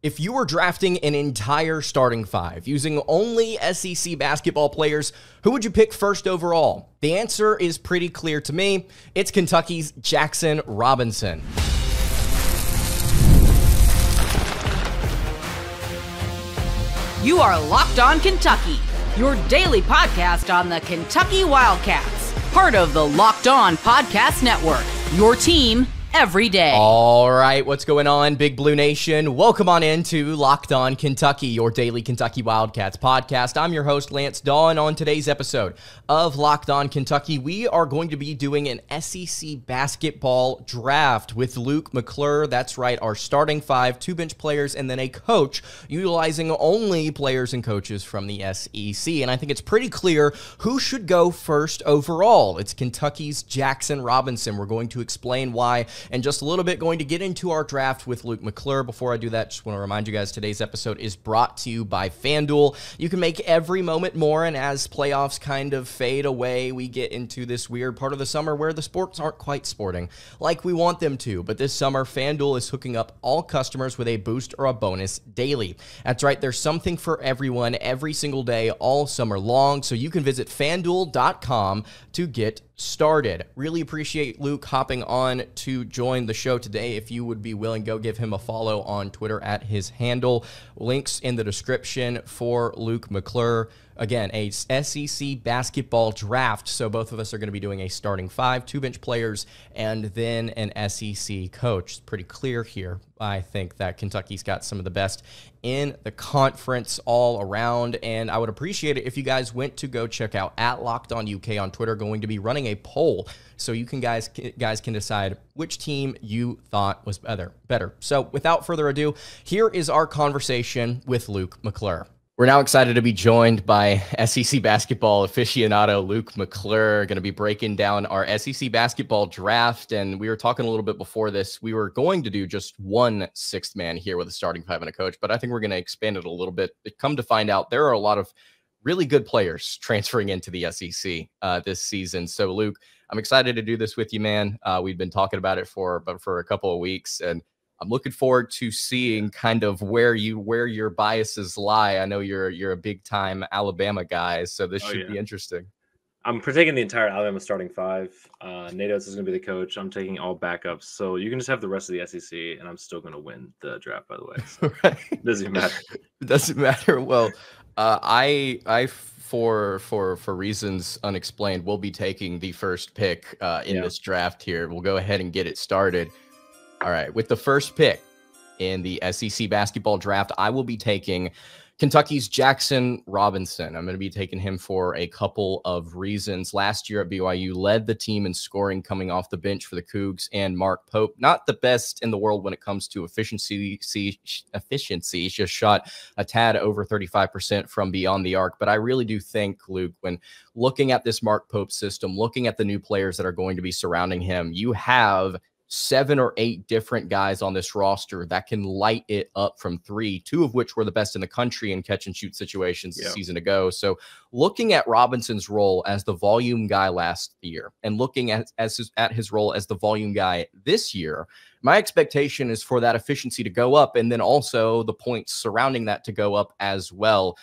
If you were drafting an entire starting five using only SEC basketball players, who would you pick first overall? The answer is pretty clear to me. It's Kentucky's Jaxson Robinson. You are Locked On Kentucky, your daily podcast on the Kentucky Wildcats, part of the Locked On Podcast Network, your team every day. All right, what's going on, Big Blue Nation? Welcome on into Locked On Kentucky, your daily Kentucky Wildcats podcast. I'm your host, Lance Dawe, and on today's episode of Locked On Kentucky, we are going to be doing an SEC basketball draft with Luke McClure. That's right, our starting five, two bench players, and then a coach, utilizing only players and coaches from the SEC. And I think it's pretty clear who should go first overall. It's Kentucky's Jaxson Robinson. We're going to explain why and just a little bit going to get into our draft with Luke McClure. Before I do that, just want to remind you guys today's episode is brought to you by FanDuel. You can make every moment more, and as playoffs kind of fade away, we get into this weird part of the summer where the sports aren't quite sporting like we want them to. But this summer, FanDuel is hooking up all customers with a boost or a bonus daily. That's right, there's something for everyone every single day all summer long, so you can visit FanDuel.com to get started. Really appreciate Luke hopping on to join the show today. If you would be willing, go give him a follow on Twitter at his handle. Links in the description for Luke McClure. Again, a SEC basketball draft. So both of us are going to be doing a starting five, two bench players, and then an SEC coach. It's pretty clear here. I think that Kentucky's got some of the best in the conference all around, and I would appreciate it if you guys went to go check out at Locked On UK on Twitter. Going to be running a poll so you can guys can decide which team you thought was better. So without further ado, here is our conversation with Luke McClure. We're now excited to be joined by SEC basketball aficionado Luke McClure, going to be breaking down our SEC basketball draft. And we were talking a little bit before this. We were going to do just one sixth man here with a starting five and a coach, but I think we're going to expand it a little bit. Come to find out, there are a lot of really good players transferring into the SEC this season. So, Luke, I'm excited to do this with you, man. We've been talking about it for a couple of weeks, and I'm looking forward to seeing kind of where your biases lie. I know you're a big time Alabama guy, so this should be interesting. I'm taking the entire Alabama starting five. Natos is going to be the coach. I'm taking all backups, so you can just have the rest of the SEC, and I'm still going to win the draft. By the way, so right. Doesn't matter. It doesn't matter. Well, I for reasons unexplained, will be taking the first pick in this draft here. We'll go ahead and get it started. All right, with the first pick in the SEC basketball draft, I will be taking Kentucky's Jaxson Robinson. I'm going to be taking him for a couple of reasons. Last year at BYU, led the team in scoring coming off the bench for the Cougs and Mark Pope. Not the best in the world when it comes to efficiency. Just shot a tad over 35% from beyond the arc. But I really do think, Luke, when looking at this Mark Pope system, looking at the new players that are going to be surrounding him, you have 7 or 8 different guys on this roster that can light it up from three, 2 of which were the best in the country in catch and shoot situations a season ago. So looking at Robinson's role as the volume guy last year and looking at his role as the volume guy this year, my expectation is for that efficiency to go up, and then also the points surrounding that to go up as well.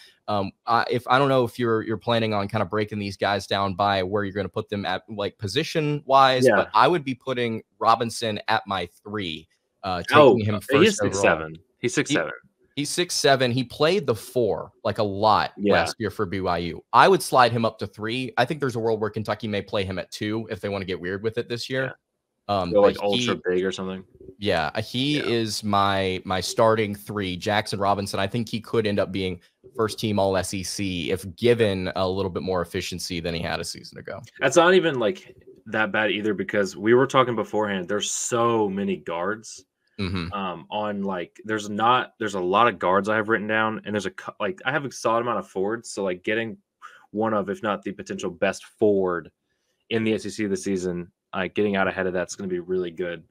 If I don't know if you're planning on kind of breaking these guys down by where you're going to put them at, like position wise, but I would be putting Robinson at my 3. Taking him first. He's 6'7". He's 6'7". He's 6'7". He played the 4 like a lot last year for BYU. I would slide him up to 3. I think there's a world where Kentucky may play him at 2 if they want to get weird with it this year. Like ultra big or something. He is my starting 3. Jaxson Robinson, I think he could end up being first team all SEC if given a little bit more efficiency than he had a season ago. That's not even like that bad either, because we were talking beforehand. There's so many guards. On like there's a lot of guards I have written down, and there's I have a solid amount of forwards. So like getting one of, if not the potential best forward in the SEC this season, getting out ahead of that's going to be really good.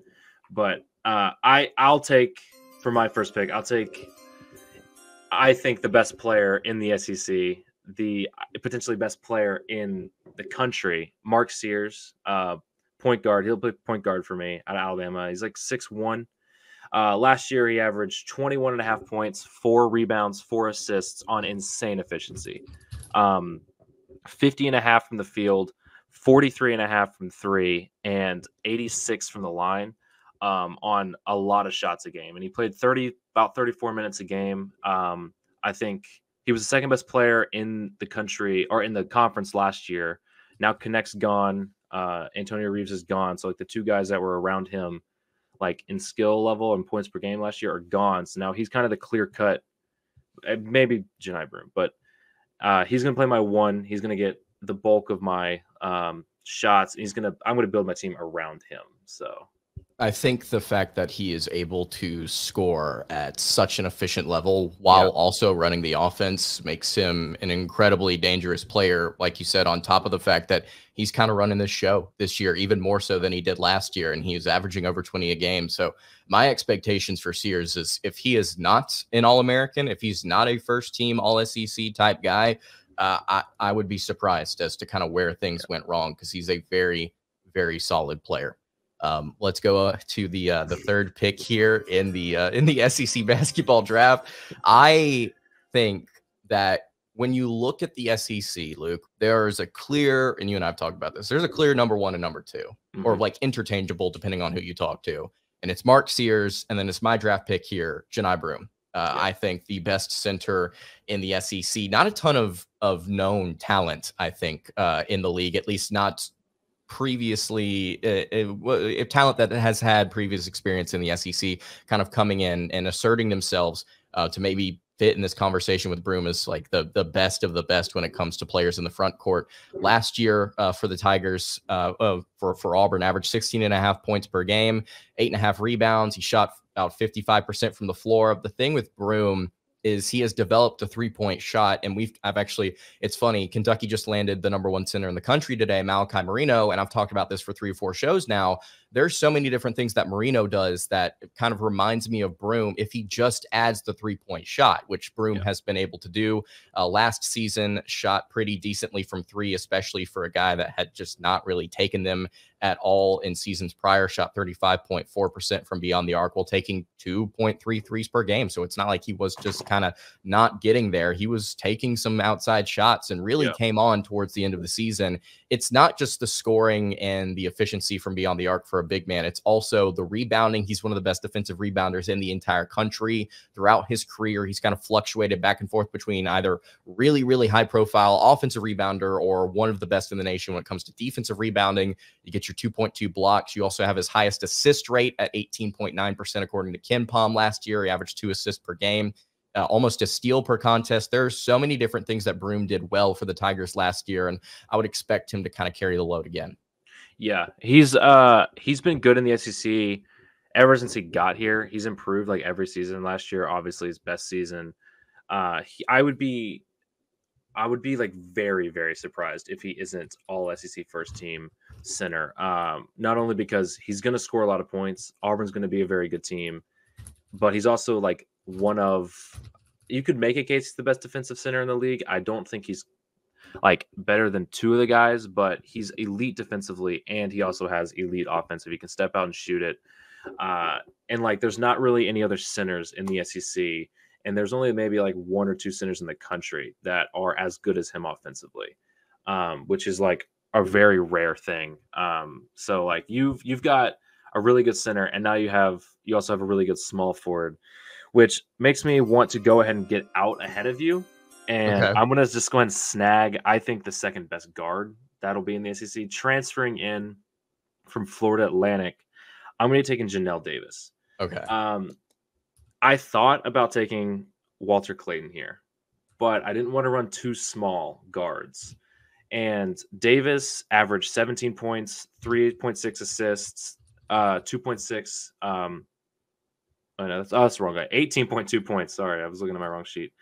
But I'll take, for my first pick, I think the best player in the SEC, the potentially best player in the country, Mark Sears, point guard. He'll play point guard for me out of Alabama. He's like 6'1". Last year, he averaged 21.5 points, 4 rebounds, 4 assists on insane efficiency. 50.5 from the field, 43.5 from 3, and 86 from the line on a lot of shots a game. And he played about 34 minutes a game. I think he was the second best player in the country or in the conference last year. Now Connect's gone. Antonio Reeves is gone. So like the two guys that were around him, like in skill level and points per game last year, are gone. So now he's kind of the clear cut, maybe Janai Broom, but he's going to play my 1. He's going to get the bulk of my shots. I'm going to build my team around him. So I think the fact that he is able to score at such an efficient level while also running the offense makes him an incredibly dangerous player. Like you said, on top of the fact that he's kind of running this show this year, even more so than he did last year. And he was averaging over 20 a game. So my expectations for Sears is if he is not an All-American, if he's not a first team All-SEC type guy, I would be surprised as to kind of where things went wrong, because he's a very, very solid player. Let's go to the third pick here in the SEC basketball draft. I think that when you look at the SEC, Luke, there's a clear, and you and I have talked about this, there's a clear number 1 and number 2, or like interchangeable depending on who you talk to. And it's Mark Sears, and then it's my draft pick here, Janai Broom. I think the best center in the SEC. Not a ton of known talent, I think, in the league, at least not previously, talent that has had previous experience in the SEC kind of coming in and asserting themselves to maybe fit in this conversation with Broom as like the best of the best when it comes to players in the front court. Last year for the Tigers, for Auburn, averaged 16.5 points per game, 8.5 rebounds. He shot about 55% from the floor. The thing with Broom is he has developed a 3-point shot. And it's funny, Kentucky just landed the number 1 center in the country today, Malachi Marino. And I've talked about this for 3 or 4 shows now. There's so many different things that Marino does that kind of reminds me of Broom if he just adds the 3-point shot, which Broom has been able to do. Last season, shot pretty decently from 3, especially for a guy that had just not really taken them at all in seasons prior. Shot 35.4% from beyond the arc while taking 2.3 threes per game. So it's not like he was just kind of not getting there. He was taking some outside shots and really came on towards the end of the season. It's not just the scoring and the efficiency from beyond the arc for a big man. It's also the rebounding. He's one of the best defensive rebounders in the entire country. Throughout his career, he's kind of fluctuated back and forth between either really, really high profile offensive rebounder or one of the best in the nation when it comes to defensive rebounding. You get your 2.2 blocks. You also have his highest assist rate at 18.9%, according to KenPom last year. He averaged 2 assists per game. Almost a steal per contest. There's so many different things that Broom did well for the Tigers last year, and I would expect him to kind of carry the load again. Yeah, he's been good in the SEC ever since he got here. He's improved like every season. Last year, obviously his best season. I would be like very, very surprised if he isn't all SEC first team center. Not only because he's going to score a lot of points, Auburn's going to be a very good team, but he's also like you could make a case he's the best defensive center in the league. I don't think he's like better than 2 of the guys, but he's elite defensively and he also has elite offensive. He can step out and shoot it. And like, there's not really any other centers in the SEC, and there's only maybe like 1 or 2 centers in the country that are as good as him offensively, which is like a very rare thing. So like you've got a really good center, and now you also have a really good small forward, which makes me want to go ahead and get out ahead of you. And I'm going to just go ahead and snag, I think, the second best guard that'll be in the SEC. Transferring in from Florida Atlantic, I'm going to be taking Janelle Davis. Okay. I thought about taking Walter Clayton here, but I didn't want to run 2 small guards. And Davis averaged 17 points, 3.6 assists, 2.6. Oh, no, that's the wrong guy. 18.2 points. Sorry, I was looking at my wrong sheet.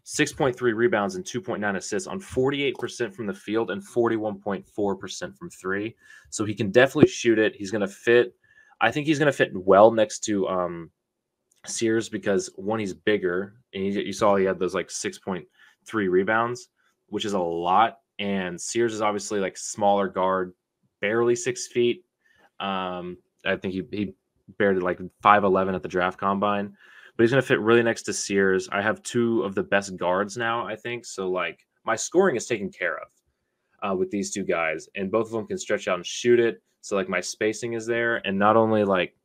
6.3 rebounds and 2.9 assists on 48% from the field and 41.4% from 3. So he can definitely shoot it. He's going to fit. I think he's going to fit well next to Sears because, one, he's bigger. And you saw he had those like 6.3 rebounds, which is a lot. And Sears is obviously like smaller guard, barely 6 feet. I think he barely like 5'11" at the draft combine, but he's going to fit really next to Sears. I have two of the best guards now, I think. So like my scoring is taken care of with these two guys, and both of them can stretch out and shoot it. So like my spacing is there, and not only like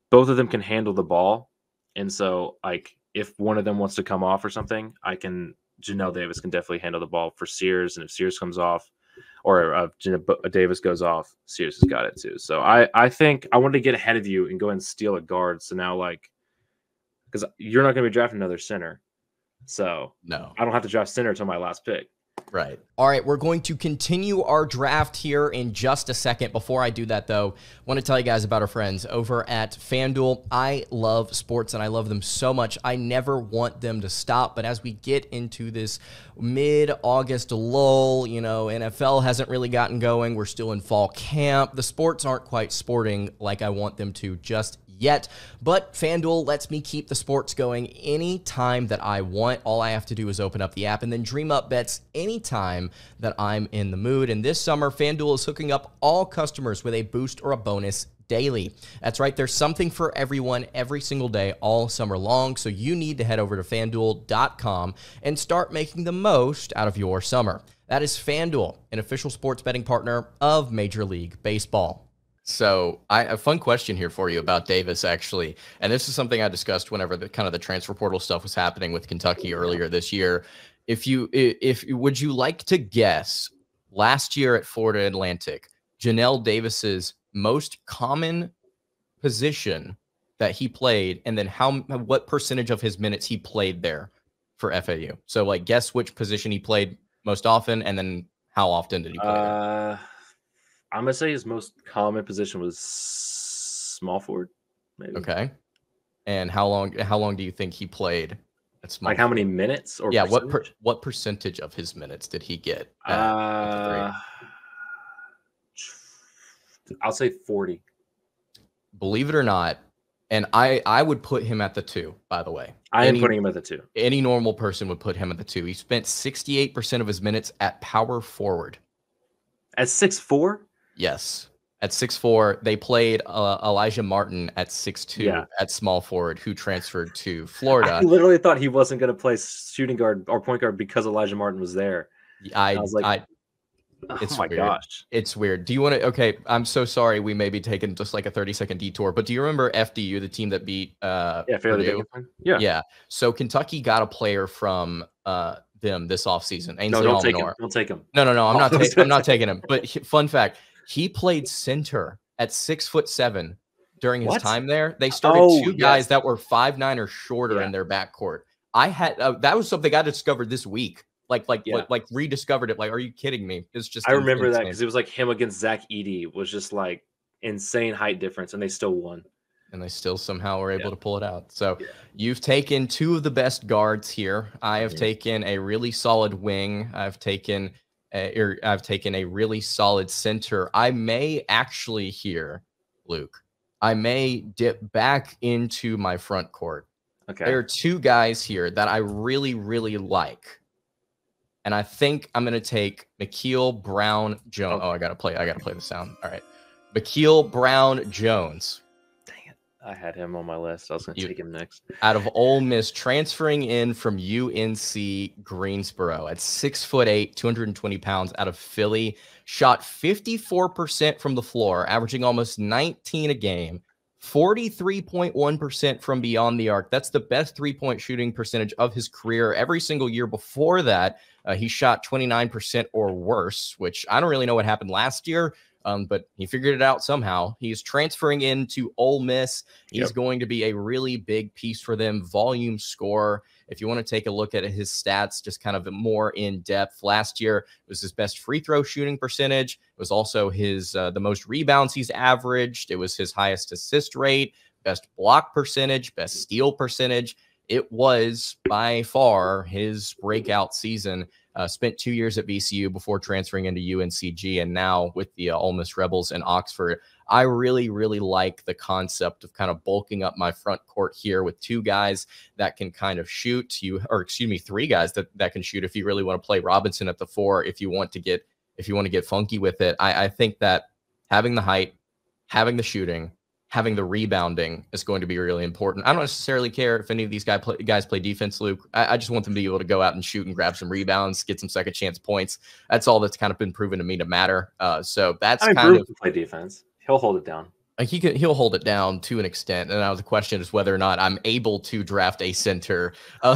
both of them can handle the ball. And so like if one of them wants to come off or something, Janelle Davis can definitely handle the ball for Sears. And if Sears comes off, or Davis goes off, Sears has got it too. So I think I wanted to get ahead of you and go and steal a guard. So now, like, because you're not going to be drafting another center, so no, I don't have to draft center until my last pick. Right. All right, we're going to continue our draft here in just a second. Before I do that, though, I want to tell you guys about our friends over at FanDuel. I love sports, and I love them so much. I never want them to stop, but as we get into this mid-August lull, NFL hasn't really gotten going. We're still in fall camp. The sports aren't quite sporting like I want them to just yet, but FanDuel lets me keep the sports going anytime that I want. All I have to do is open up the app and then dream up bets anytime that I'm in the mood. And this summer, FanDuel is hooking up all customers with a boost or a bonus daily. That's right, there's something for everyone every single day all summer long, so you need to head over to FanDuel.com and start making the most out of your summer. That is FanDuel, an official sports betting partner of Major League Baseball. So a fun question here for you about Davis, actually. And this is something I discussed whenever the transfer portal stuff was happening with Kentucky earlier this year. Would you like to guess last year at Florida Atlantic, Janelle Davis's most common position that he played, and then what percentage of his minutes he played there for FAU? So like guess which position he played most often, and then how often did he play there? I'm going to say his most common position was small forward, maybe. Okay. And how long do you think he played at small forward? How many minutes? Or yeah, what percentage of his minutes did he get at I'll say 40. Believe it or not, and I would put him at the 2, by the way. I am putting him at the 2. Any normal person would put him at the 2. He spent 68% of his minutes at power forward. At 6'4"? Yes. At 6'4", they played Elijah Martin at 6'2" at small forward, who transferred to Florida. I literally thought he wasn't going to play shooting guard or point guard because Elijah Martin was there. I was like, it's weird. Gosh. It's weird. Do you want to, okay, I'm so sorry we may be taking just like a 30-second detour, but do you remember FDU, the team that beat Purdue? Yeah. So Kentucky got a player from them this offseason. No, don't take him. Don't take him. No, I'm not taking him. But fun fact, he played center at 6'7" during his time there. They started two guys that were 5'9" or shorter in their backcourt. I had that was something I discovered this week. Like rediscovered it. Like, are you kidding me? It's just I remember that because it was like him against Zach Edey was just like insane height difference, and they still won. And they still somehow were able to pull it out. So you've taken two of the best guards here. I have taken a really solid wing. I've taken a really solid center. I may actually here, Luke, I may dip back into my front court. Okay. There are two guys here that I really, really like. And I think I'm going to take McKeel Brown Jones. Oh, I got to play the sound. All right. McKeel Brown Jones. I had him on my list. I was going to take him next. Out of Ole Miss, transferring in from UNC Greensboro at 6'8", 220 pounds, out of Philly. Shot 54% from the floor, averaging almost 19 a game. 43.1% from beyond the arc. That's the best three-point shooting percentage of his career. Every single year before that, he shot 29% or worse, which I don't really know what happened last year. But he figured it out somehow. He's transferring into Ole Miss. He's going to be a really big piece for them, volume scorer. If you want to take a look at his stats, just kind of more in depth, last year it was his best free throw shooting percentage. It was also his the most rebounds he's averaged. It was his highest assist rate, best block percentage, best steal percentage. It was by far his breakout season. Spent 2 years at VCU before transferring into UNCG, and now with the Ole Miss Rebels in Oxford. I really, really like the concept of kind of bulking up my front court here with two guys that can kind of shoot. Three guys that can shoot. If you really want to play Robinson at the 4, if you want to get funky with it, I think that having the height, having the shooting, having the rebounding is going to be really important. I don't necessarily care if any of these guys play defense, Luke. I just want them to be able to go out and shoot and grab some rebounds, get some second chance points. That's all that's kind of been proven to me to matter. So that's kind of play defense. He'll hold it down. He'll hold it down to an extent. And now the question is whether or not I'm able to draft a center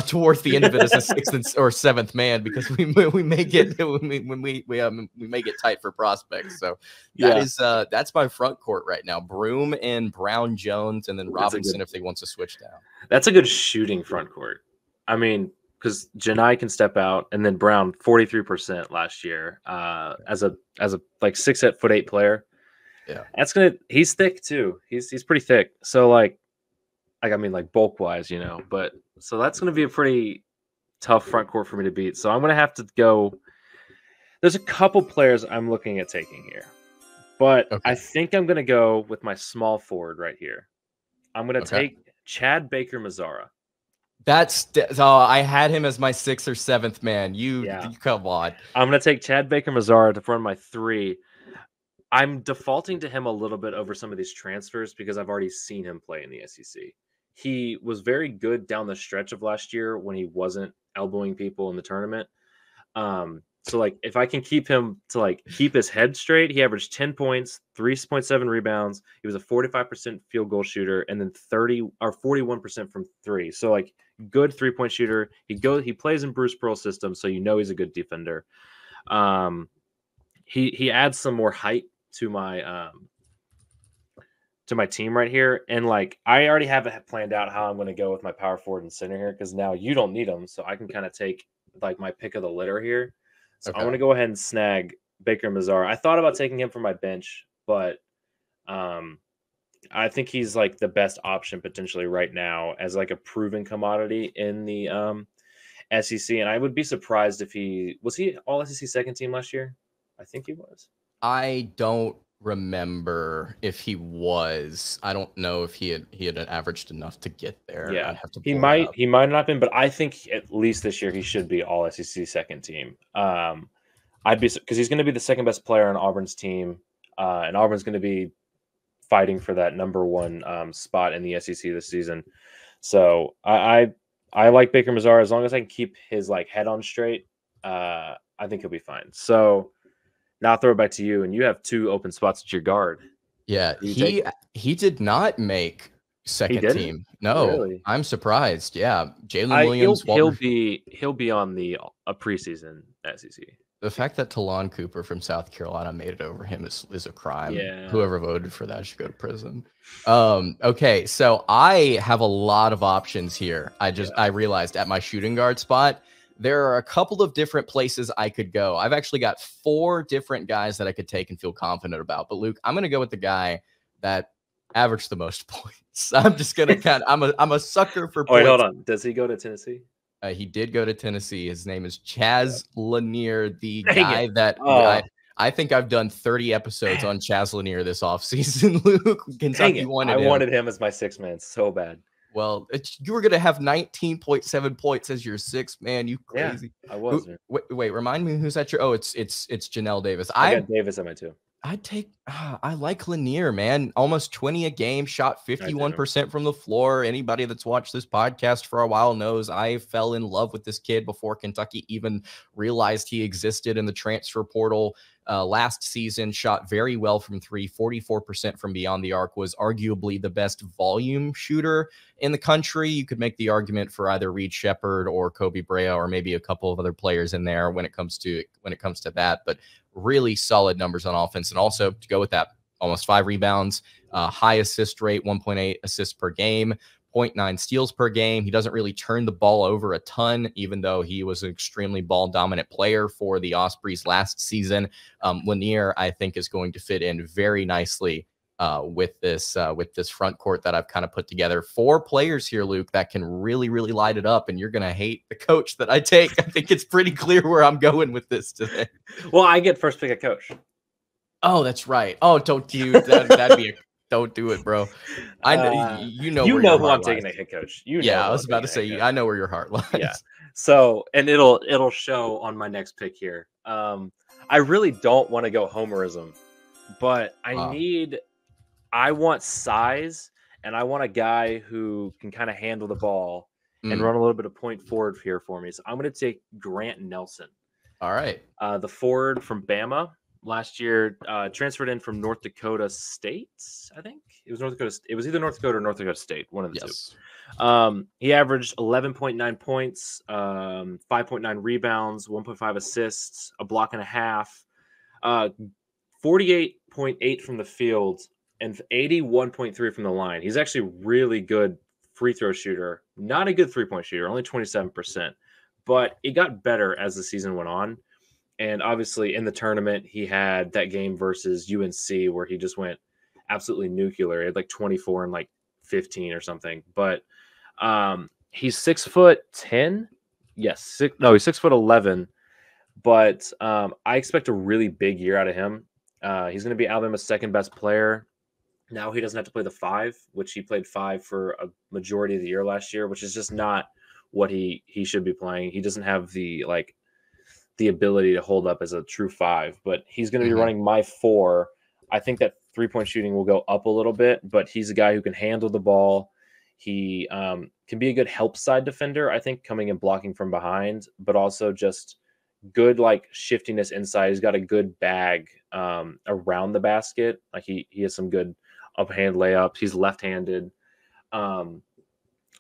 towards the end of it as a sixth or seventh man, because we may get we may get tight for prospects. So that's my front court right now. Broom and Brown Jones, and then Robinson if they want to switch down. That's a good shooting front court. I mean, because Janai can step out, and then Brown 43% last year as a like 6'8" player. Yeah, he's thick too. He's pretty thick. So like bulk wise, but so that's gonna be a pretty tough front court for me to beat. So I'm gonna have to go. There's a couple players I'm looking at taking here, but I think I'm gonna go with my small forward right here. I'm gonna take Chad Baker-Mazara. I had him as my 6th or 7th man. You come on. I'm gonna take Chad Baker-Mazara to run my 3. I'm defaulting to him a little bit over some of these transfers because I've already seen him play in the SEC. He was very good down the stretch of last year when he wasn't elbowing people in the tournament. So like if I can keep him to like keep his head straight, he averaged 10 points, 3.7 rebounds. He was a 45% field goal shooter, and then 41% from 3. So like good 3-point shooter. He plays in Bruce Pearl's system, so he's a good defender. He adds some more height to my team right here, and like I already have it planned out how I'm going to go with my power forward and center here, because now you don't need them, so I can kind of take like my pick of the litter here. So I'm going to go ahead and snag Baker-Mazara. I thought about taking him from my bench, but I think he's like the best option potentially right now as like a proven commodity in the SEC, and I would be surprised if he all SEC second team last year. I think he was. I don't remember if he was. I don't know if he had averaged enough to get there. Yeah, he might not have been, but I think at least this year he should be all SEC second team. I'd be, because he's going to be the second best player on Auburn's team, and Auburn's going to be fighting for that number 1 spot in the SEC this season. So I like Baker-Mazara as long as I can keep his like head on straight. I think he'll be fine. So. Now I'll throw it back to you, and you have 2 open spots at your guard. Yeah, he did not make second team. No, really? I'm surprised. Yeah, Jalen Williams. He'll be on a preseason SEC. The fact that Talon Cooper from South Carolina made it over him is a crime. Yeah. Whoever voted for that should go to prison. Okay, so I have a lot of options here. I realized at my shooting guard spot, there are a couple of different places I could go. I've actually got 4 different guys that I could take and feel confident about. But Luke, I'm going to go with the guy that averaged the most points. I'm just going to I'm a sucker for points. Wait, hold on. Does he go to Tennessee? He did go to Tennessee. His name is Chaz Lanier, the guy that I think I've done 30 episodes on Chaz Lanier this offseason. Luke, Kentucky wanted him. I wanted him as my 6th man so bad. Well, you were going to have 19.7 points as your 6th man. You crazy. Yeah, I was. Wait, remind me who's at your... Oh, it's Janelle Davis. I got Davis at my 2. I like Lanier, man. Almost 20 a game, shot 51% from the floor. Anybody that's watched this podcast for a while knows I fell in love with this kid before Kentucky even realized he existed in the transfer portal. Last season, shot very well from 3, 44% from beyond the arc, was arguably the best volume shooter in the country. You could make the argument for either Reed Shepherd or Koby Brea, or maybe a couple of other players in there when it comes to that, but really solid numbers on offense. And also to go with that, almost 5 rebounds, high assist rate, 1.8 assists per game, 0.9 steals per game. He doesn't really turn the ball over a ton, even though he was an extremely ball-dominant player for the Ospreys last season. Lanier, I think, is going to fit in very nicely with this front court that I've kind of put together. 4 players here, Luke, that can really, really light it up, and you're going to hate the coach that I take. I think it's pretty clear where I'm going with this today. Well, I get first pick of coach. Oh, that's right. Oh, don't you? That'd be a... Don't do it, bro. I know you know who I'm taking a head coach. I was about to say I know where your heart lies. Yeah. So, and it'll show on my next pick here. I really don't want to go homerism, but I need I want size, and I want a guy who can kind of handle the ball and run a little bit of point forward here for me. So I'm going to take Grant Nelson. All right. The forward from Bama last year, transferred in from North Dakota State. I think it was North Dakota. It was either North Dakota or North Dakota State, one of the two. He averaged 11.9 points, 5.9 rebounds, 1.5 assists, a block and a half, 48.8 from the field, and 81.3 from the line. He's actually really good free throw shooter. Not a good three-point shooter, only 27%. But it got better as the season went on. And obviously in the tournament, he had that game versus UNC where he just went absolutely nuclear. He had like 24 and like 15 or something. But he's 6'10". Yes. He's 6'11". But I expect a really big year out of him. He's going to be Alabama's second best player. Now he doesn't have to play the 5, which he played 5 for a majority of the year last year, which is just not what he should be playing. He doesn't have the ability to hold up as a true 5, but he's going to be running my 4. I think that 3-point shooting will go up a little bit, but he's a guy who can handle the ball. He can be a good help side defender, I think, coming and blocking from behind, but also just good like shiftiness inside. He's got a good bag around the basket. Like he has some good up-hand layups. He's left-handed.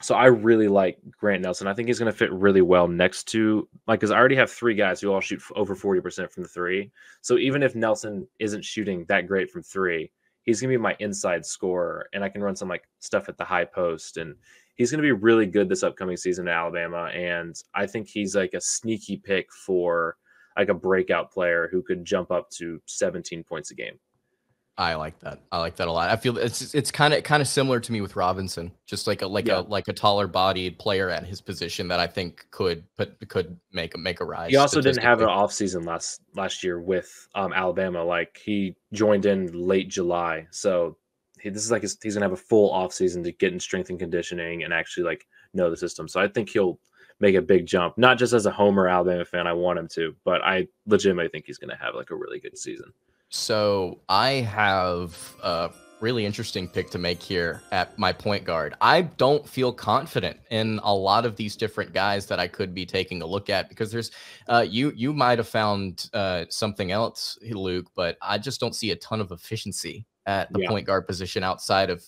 So I really like Grant Nelson. I think he's going to fit really well next to, because I already have 3 guys who all shoot over 40% from the 3. So even if Nelson isn't shooting that great from 3, he's going to be my inside scorer, and I can run some like stuff at the high post. And he's going to be really good this upcoming season at Alabama. And I think he's like a sneaky pick for like a breakout player who could jump up to 17 points a game. I like that. I like that a lot. I feel it's kind of similar to me with Robinson, just like a taller bodied player at his position that I think could make a rise. He also didn't have an off season last year with Alabama. Like he joined in late July, so this is like he's gonna have a full off season to get in strength and conditioning and actually like know the system. So I think he'll make a big jump. Not just as a Homer Alabama fan, I want him to, but I legitimately think he's gonna have like a really good season. So I have a really interesting pick to make here at my point guard. I don't feel confident in a lot of these different guys that I could be taking a look at because there's you might have found something else, Luke, but I just don't see a ton of efficiency at the point guard position outside of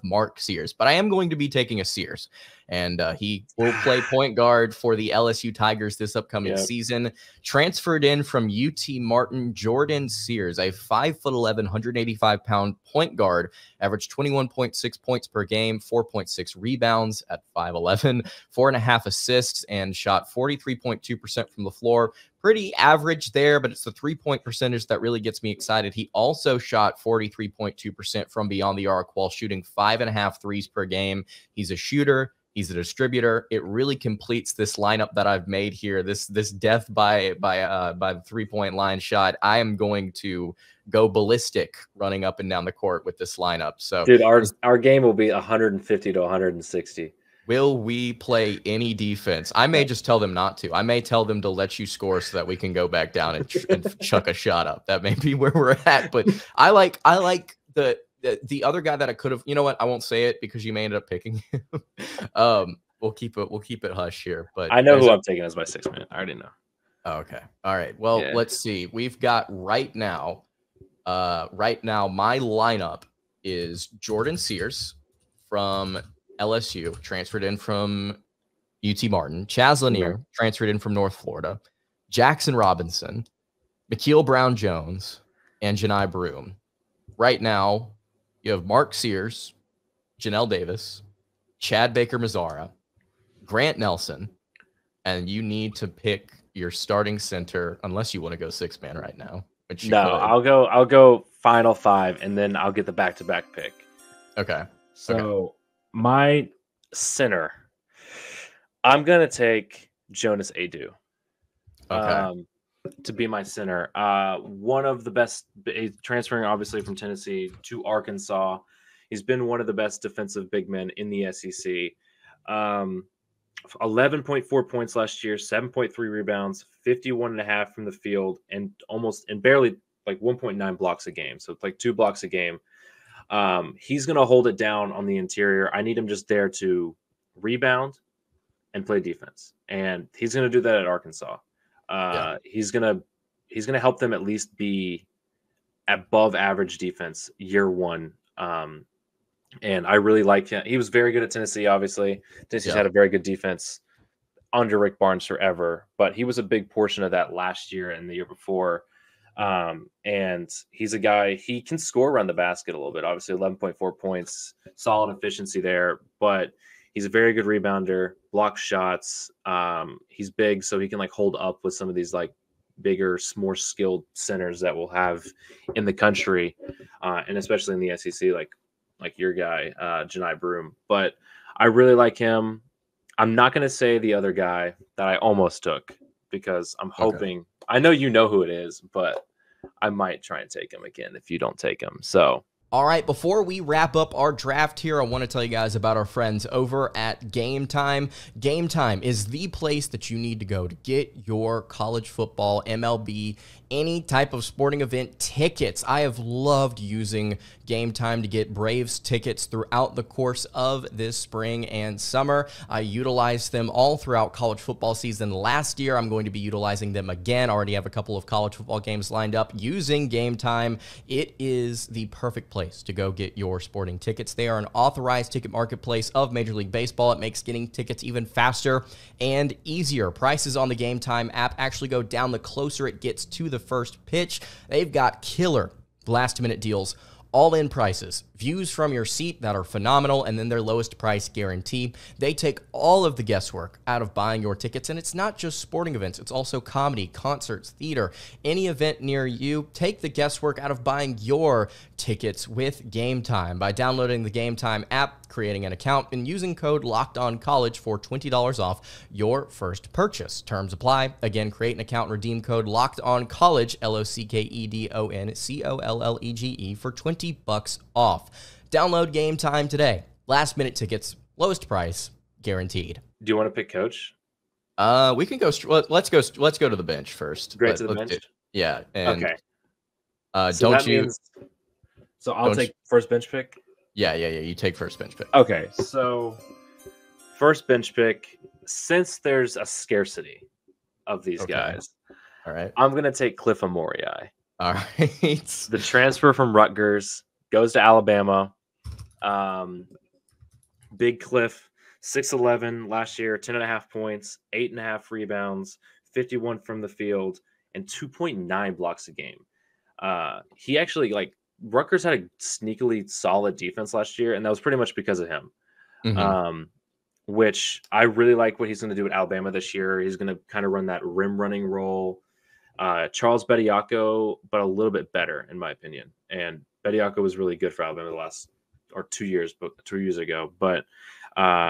Mark Sears. But I am going to be taking a Sears, and he will play point guard for the LSU Tigers this upcoming season. Transferred in from UT Martin, Jordan Sears, a 5'11", 185-pound point guard, averaged 21.6 points per game, 4.6 rebounds at 5'11", 4.5 assists, and shot 43.2% from the floor. Pretty average there, but it's the 3-point percentage that really gets me excited. He also shot 43.2% from beyond the arc while shooting 5.5 threes per game. He's a shooter. He's a distributor. It really completes this lineup that I've made here. This death by the 3-point line shot. I am going to go ballistic running up and down the court with this lineup. So, dude, our game will be 150 to 160. Will we play any defense? I may just tell them not to. I may tell them to let you score so that we can go back down and chuck a shot up. That may be where we're at. But I like the other guy that I could have. You know what? I won't say it because you may end up picking him. We'll keep it hush here. But I know who I'm taking as my 6 man. I already know. Okay. All right. Well, let's see. We've got right now my lineup is Jordan Sears from LSU, transferred in from UT Martin. Chaz Lanier, transferred in from North Florida. Jaxson Robinson, Makeel Brown-Jones, and Janai Broome. Right now, you have Mark Sears, Janelle Davis, Chad Baker-Mazara, Grant Nelson, and you need to pick your starting center, unless you want to go 6-man right now. I'll go final 5, and then I'll get the back-to-back pick. Okay. So my center, I'm gonna take Jonas Adu. To be my center. One of the best, transferring obviously from Tennessee to Arkansas. He's been one of the best defensive big men in the SEC. 11.4 points last year, 7.3 rebounds, 51.5 from the field, and barely like 1.9 blocks a game. So it's like 2 blocks a game. He's going to hold it down on the interior. I need him just there to rebound and play defense, and he's going to do that at Arkansas. He's going to help them at least be above average defense year one. And I really like him. He was very good at Tennessee, obviously. Tennessee's had a very good defense under Rick Barnes forever, but he was a big portion of that last year and the year before. And he's a guy, he can score around the basket a little bit. Obviously, 11.4 points, solid efficiency there, but he's a very good rebounder, blocks shots. He's big, so he can like hold up with some of these like bigger, more skilled centers that we'll have in the country, and especially in the SEC, like your guy, Janai Broom. But I really like him. I'm not going to say the other guy that I almost took because I'm hoping I know you know who it is, but I might try and take him again if you don't take him. So. All right, before we wrap up our draft here, I want to tell you guys about our friends over at Game Time. Game Time is the place that you need to go to get your college football, MLB, any type of sporting event tickets. I have loved using Game Time to get Braves tickets throughout the course of this spring and summer. I utilized them all throughout college football season last year. I'm going to be utilizing them again. I already have a couple of college football games lined up using Game Time. It is the perfect place to go get your sporting tickets. They are an authorized ticket marketplace of Major League Baseball. It makes getting tickets even faster and easier. Prices on the Game Time app actually go down the closer it gets to the first pitch. They've got killer last-minute deals, all-in prices, views from your seat that are phenomenal, and then their lowest price guarantee. They take all of the guesswork out of buying your tickets, and it's not just sporting events. It's also comedy, concerts, theater, any event near you. Take the guesswork out of buying your tickets with Game Time by downloading the Game Time app, creating an account, and using code LOCKEDONCollege for $20 off your first purchase. Terms apply. Again, create an account and redeem code LOCKEDONCollege, LOCKEDONCOLLEGE, for $20 off. Download Game Time today. Last minute tickets, lowest price guaranteed. Do you want to pick coach? We can go. Let's go to the bench first. Great to the bench. Yeah. And, okay. So I'll take first bench pick. Yeah. You take first bench pick. Okay. So first bench pick, since there's a scarcity of these guys, all right, I'm gonna take Cliff Amorii. All right. The transfer from Rutgers goes to Alabama. Big Cliff, 6'11" last year, 10.5 points, 8.5 rebounds, 51 from the field, and 2.9 blocks a game. He actually, Rutgers had a sneakily solid defense last year, and that was pretty much because of him. Mm-hmm. Which I really like what he's going to do at Alabama this year. He's going to kind of run that rim running role. Charles Bediako, but a little bit better, in my opinion. And Bediako was really good for Alabama the last 2 years ago. But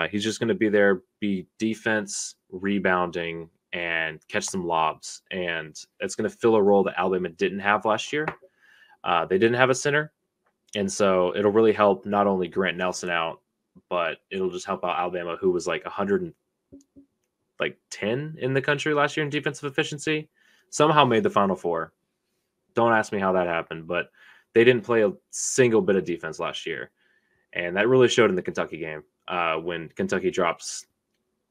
he's just going to be there, be defense, rebounding, and catch some lobs. And it's going to fill a role that Alabama didn't have last year. They didn't have a center. And so it'll really help not only Grant Nelson out, but it'll just help out Alabama, who was 110 in the country last year in defensive efficiency. Somehow made the Final Four. Don't ask me how that happened, but they didn't play a single bit of defense last year. And that really showed in the Kentucky game when Kentucky drops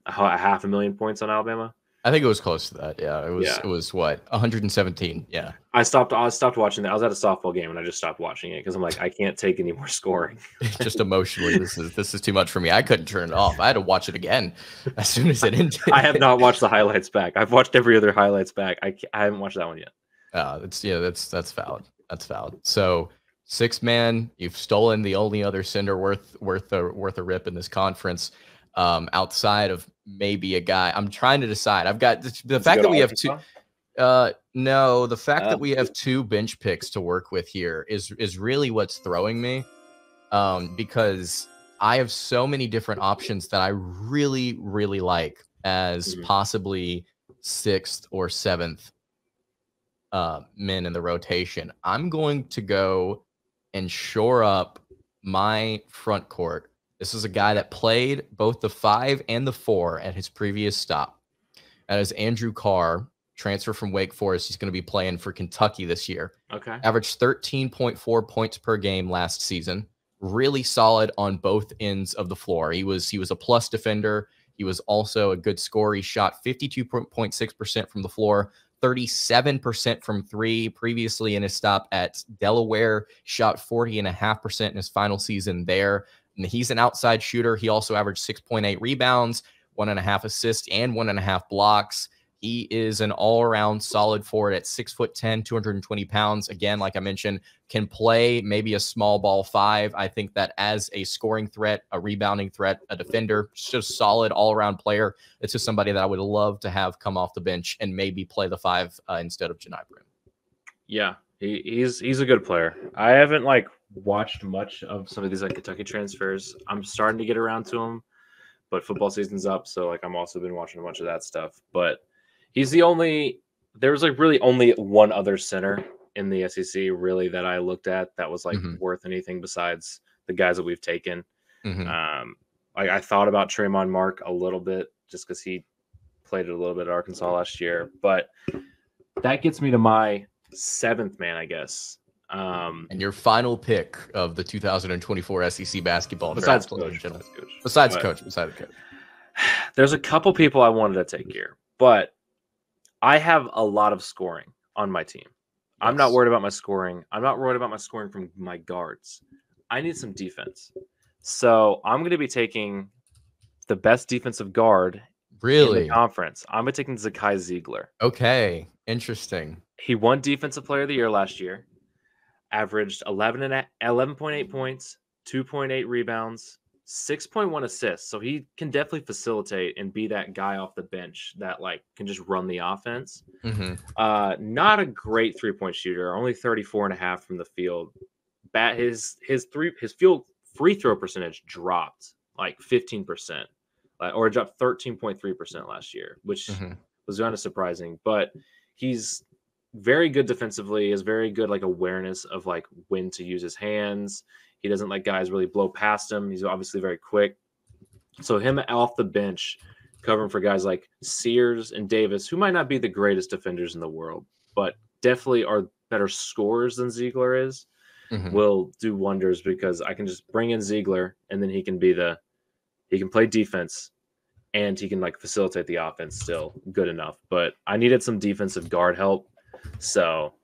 500,000 points on Alabama. I think it was close to that. Yeah, it was what, 117. Yeah. I stopped watching that. I was at a softball game and I just stopped watching it because I'm like, I can't take any more scoring. Just emotionally, this is too much for me. I couldn't turn it off. I had to watch it again as soon as it ended. I have not watched the highlights back. I've watched every other highlights back. I haven't watched that one yet. That's valid. That's valid. So 6-man, you've stolen the only other center worth a rip in this conference. Outside of maybe a guy, I'm trying to decide. I've got the fact that we have two. No, the fact that we have 2 bench picks to work with here is really what's throwing me. Because I have so many different options that I really, really like as possibly 6th or 7th men in the rotation. I'm going to go and shore up my front court. This is a guy that played both the 5 and the 4 at his previous stop. That is Andrew Carr, transfer from Wake Forest. He's going to be playing for Kentucky this year. Okay. Averaged 13.4 points per game last season. really solid on both ends of the floor. He was a plus defender. He was also a good scorer. He shot 52.6% from the floor, 37% from three. Previously in his stop at Delaware, shot 40.5% in his final season there. And he's an outside shooter. He also averaged 6.8 rebounds, 1.5 assists, and 1.5 blocks. He is an all-around solid forward at 6'10", 220 pounds. Again, like I mentioned, can play maybe a small ball five. I think that as a scoring threat, a rebounding threat, a defender, just solid all-around player. It's just somebody that I would love to have come off the bench and maybe play the five instead of Janai Broome. Yeah, he's a good player. I haven't watched much of some of these Kentucky transfers. I'm starting to get around to them, but football season's up, so I'm also been watching a bunch of that stuff. But he's the only. There was really only one other center in the SEC really that I looked at that was worth anything besides the guys that we've taken. I thought about Tremont Mark a little bit just because he played it a little bit at Arkansas last year, but that gets me to my seventh man, I guess. And your final pick of the 2024 SEC basketball besides draft. Coach. Besides Coach. There's a couple people I wanted to take here, but I have a lot of scoring on my team. Yes. I'm not worried about my scoring. I'm not worried about my scoring from my guards. I need some defense. So I'm going to be taking the best defensive guard in the conference. I'm going to be taking Zakai Zeigler. Okay, interesting. He won Defensive Player of the Year last year, averaged 11.8 points, 2.8 rebounds, 6.1 assists. So he can definitely facilitate and be that guy off the bench that can just run the offense. Not a great 3-point shooter, only 34.5 from the field. His field free throw percentage dropped 15%, or it dropped 13.3% last year, which was kind of surprising. But he's very good defensively, has very good awareness of when to use his hands. He doesn't let guys really blow past him. He's obviously very quick. So him off the bench, covering for guys like Sears and Davis, who might not be the greatest defenders in the world, but definitely are better scorers than Ziegler is, will do wonders because I can just bring in Ziegler and then he can play defense and he can facilitate the offense still good enough. But I needed some defensive guard help. So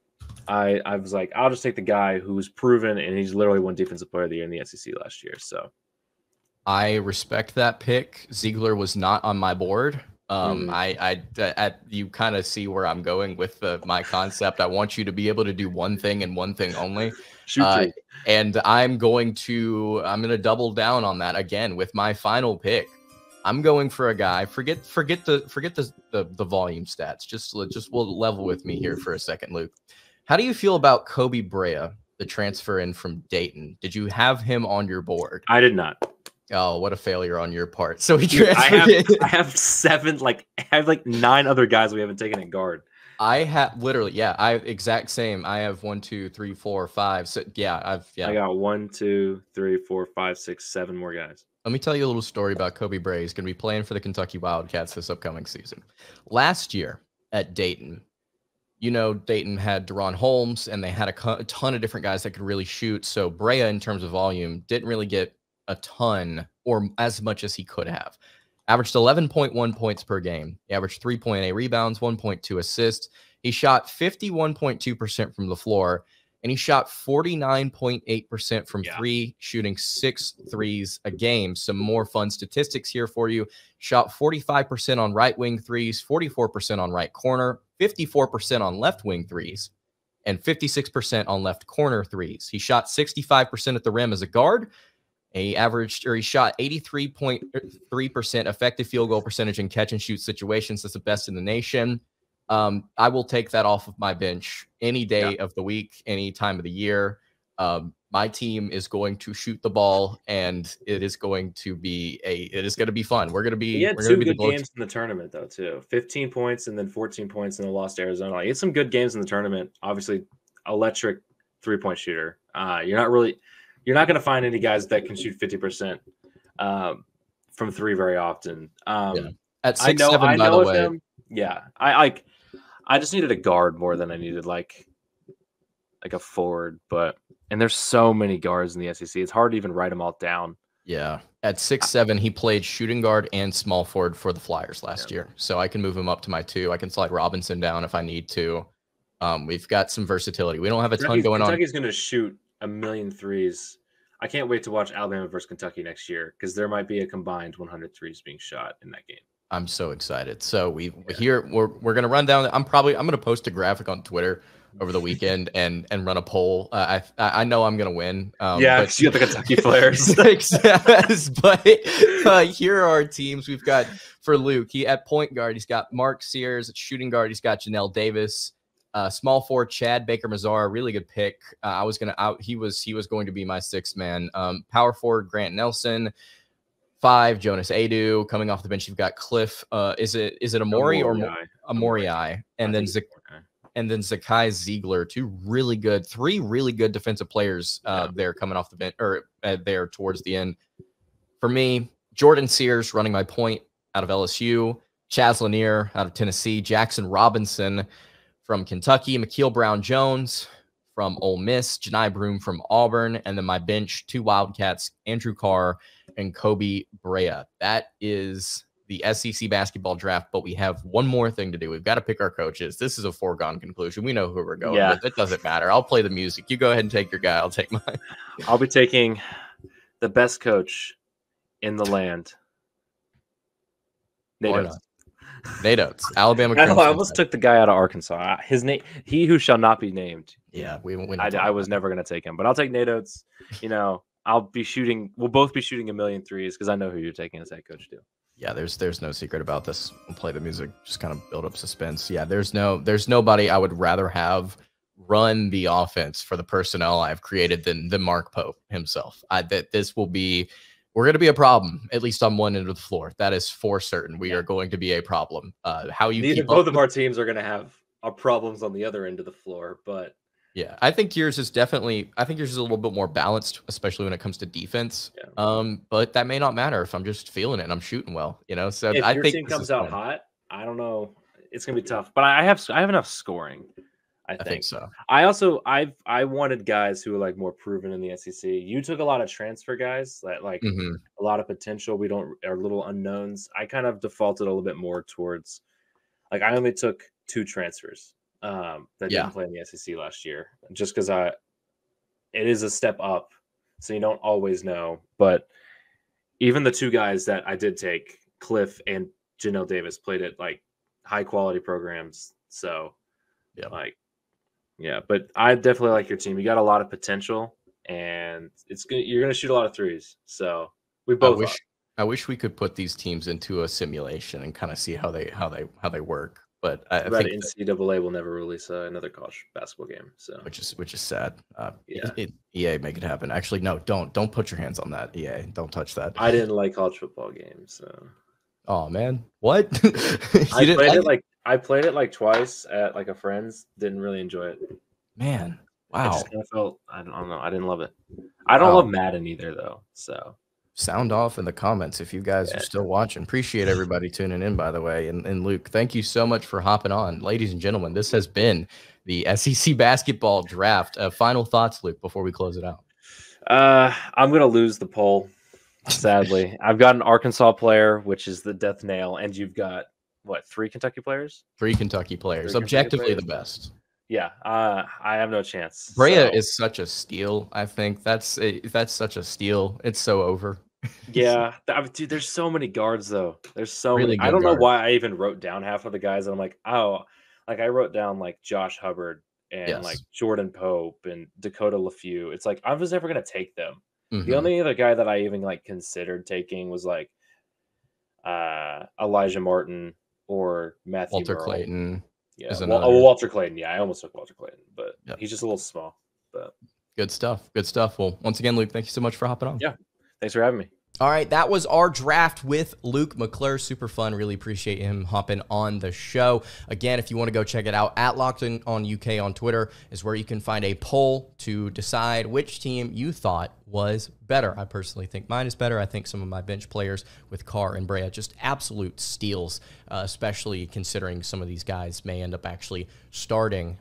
I was I'll just take the guy who's proven, and he's literally won Defensive Player of the Year in the SEC last year. So I respect that pick. Ziegler was not on my board. You kind of see where I'm going with my concept. I want you to be able to do one thing and one thing only. And I'm going to double down on that again with my final pick. I'm going for a guy. Forget the volume stats. Just will level with me here for a second, Luke. How do you feel about Koby Brea, the transfer in from Dayton? Did you have him on your board? I did not. Oh, what a failure on your part. So he transferred. I have 7, I have 9 other guys we haven't taken at guard. I have literally, I exact same. I have 1, 2, 3, 4, 5. So I got 1, 2, 3, 4, 5, 6, 7 more guys. Let me tell you a little story about Koby Brea. He's going to be playing for the Kentucky Wildcats this upcoming season. Last year at Dayton, Dayton had Deron Holmes, and they had a ton of different guys that could really shoot. So Brea, in terms of volume, didn't really get a ton or as much as he could have. Averaged 11.1 points per game. He averaged 3.8 rebounds, 1.2 assists. He shot 51.2% from the floor, and he shot 49.8% from three, shooting 6 threes a game. Some more fun statistics here for you. Shot 45% on right wing threes, 44% on right corner, 54% on left wing threes, and 56% on left corner threes. He shot 65% at the rim as a guard. He shot 83.3% effective field goal percentage in catch and shoot situations. That's the best in the nation. I will take that off of my bench any day of the week, any time of the year. My team is going to shoot the ball, and it is going to be fun. We're going to be. He had 2 good games in the tournament, though, too. 15 points and then 14 points in the lost Arizona. He had some good games in the tournament. Obviously, electric 3-point shooter. You're not going to find any guys that can shoot 50% from 3 very often. At 6'7", by the way. I just needed a guard more than I needed like a forward, and there's so many guards in the SEC. It's hard to even write them all down. Yeah. At 6'7", he played shooting guard and small forward for the Flyers last year. So I can move him up to my 2. I can slide Robinson down if I need to. We've got some versatility. We don't have a ton going on. Kentucky's going to shoot a million threes. I can't wait to watch Alabama versus Kentucky next year because there might be a combined 100 threes being shot in that game. I'm so excited. So we're going to run down. I'm going to post a graphic on Twitter over the weekend and run a poll. I know I'm going to win. But you got the Kentucky players. But here are our teams. We've got for Luke, he at point guard, he's got Mark Sears. At shooting guard, he's got Janelle Davis. Small forward, Chad Baker-Mazara, really good pick. He was going to be my 6th man. Power forward, Grant Nelson. 5, Jonas Adu. Coming off the bench, you've got Cliff. Is it Amori or Amori? And then Zakai Ziegler. 3 really good defensive players there coming off the bench or there towards the end. For me, Jordan Sears running my point out of LSU. Chaz Lanier out of Tennessee. Jaxson Robinson from Kentucky. Makeel Brown-Jones from Ole Miss. Janai Broom from Auburn. And then my bench, 2 Wildcats, Andrew Carr and Koby Brea. That is the SEC basketball draft, but we have one more thing to do. We've got to pick our coaches. This is a foregone conclusion. We know who we're going with. It doesn't matter. I'll play the music. You go ahead and take your guy. I'll take mine. I'll be taking the best coach in the land. Nate Oates, Alabama. I almost took the guy out of Arkansas. His name, he who shall not be named. Yeah, I was never going to take him, but I'll take Nate Oates. I'll be shooting. We'll both be shooting a million threes because I know who you're taking as head coach too. Yeah, there's no secret about this. We'll play the music, just kind of build up suspense. Yeah, there's nobody I would rather have run the offense for the personnel I've created than Mark Pope himself. We're going to be a problem, at least on one end of the floor. That is for certain. We are going to be a problem. Both of our teams are going to have our problems on the other end of the floor, but yeah, I think yours is a little bit more balanced, especially when it comes to defense. Yeah. But that may not matter if I'm just feeling it and I'm shooting well, So if your team comes out hot, I don't know. It's going to be tough, but I have enough scoring. I think so. I wanted guys who were like more proven in the SEC. You took a lot of transfer guys that a lot of potential. Are little unknowns. I kind of defaulted a little bit more towards I only took 2 transfers that didn't play in the SEC last year, just because it is a step up, so you don't always know. But even the 2 guys that I did take, Cliff and Janelle Davis, played at high quality programs. So yeah, but I definitely like your team. You got a lot of potential, and you're going to shoot a lot of threes. So we both. I wish we could put these teams into a simulation and kind of see how they work. But I think NCAA will never release another college basketball game. So which is sad. EA, make it happen. Actually, no, don't put your hands on that. EA, don't touch that. I didn't like college football games. So. Oh man, what? I played it twice at a friend's. Didn't really enjoy it. Man, wow. I just kind of felt I don't know. I didn't love it. I don't love Madden either though. So sound off in the comments if you guys are still watching. Appreciate everybody tuning in, by the way. And Luke, thank you so much for hopping on, ladies and gentlemen. This has been the SEC basketball draft. Final thoughts, Luke, before we close it out. I'm gonna lose the poll. Sadly, I've got an Arkansas player, which is the death nail, and you've got. What, 3 Kentucky players? 3 Kentucky players. Objectively the best. Yeah, I have no chance. Brea is such a steal. I think that's such a steal. It's so over. Yeah, dude. There's so many guards though. There's so many. I don't know why I even wrote down half of the guys. And I'm like, I wrote down Josh Hubbard and Jordan Pope and Dakota LaFew. It's I was never gonna take them. Mm-hmm. The only other guy that I even considered taking was Elijah Martin. Or Matthew Walter Clayton. Yeah. Walter Clayton. Yeah, I almost took Walter Clayton, but he's just a little small. But good stuff. Well, once again, Luke, thank you so much for hopping on. Yeah. Thanks for having me. All right, that was our draft with Luke McClure. Super fun. Really appreciate him hopping on the show. Again, if you want to go check it out, at Locked On UK on Twitter is where you can find a poll to decide which team you thought was better. I personally think mine is better. I think some of my bench players with Carr and Brea just absolute steals, especially considering some of these guys may end up actually starting.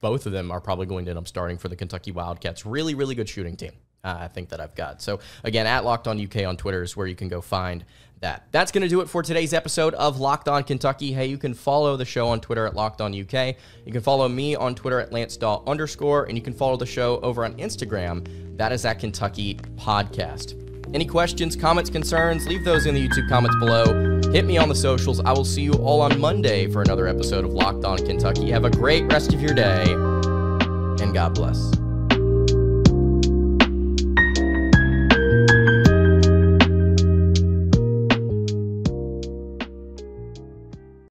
Both of them are probably going to end up starting for the Kentucky Wildcats. Really, really good shooting team. I think that I've got. So again, at Locked On UK on Twitter is where you can go find that. That's going to do it for today's episode of Locked On Kentucky. Hey, you can follow the show on Twitter at Locked On UK. You can follow me on Twitter at LanceDawe_, and you can follow the show over on Instagram. That is at Kentucky Podcast. Any questions, comments, concerns, leave those in the YouTube comments below. Hit me on the socials. I will see you all on Monday for another episode of Locked On Kentucky. Have a great rest of your day, and God bless.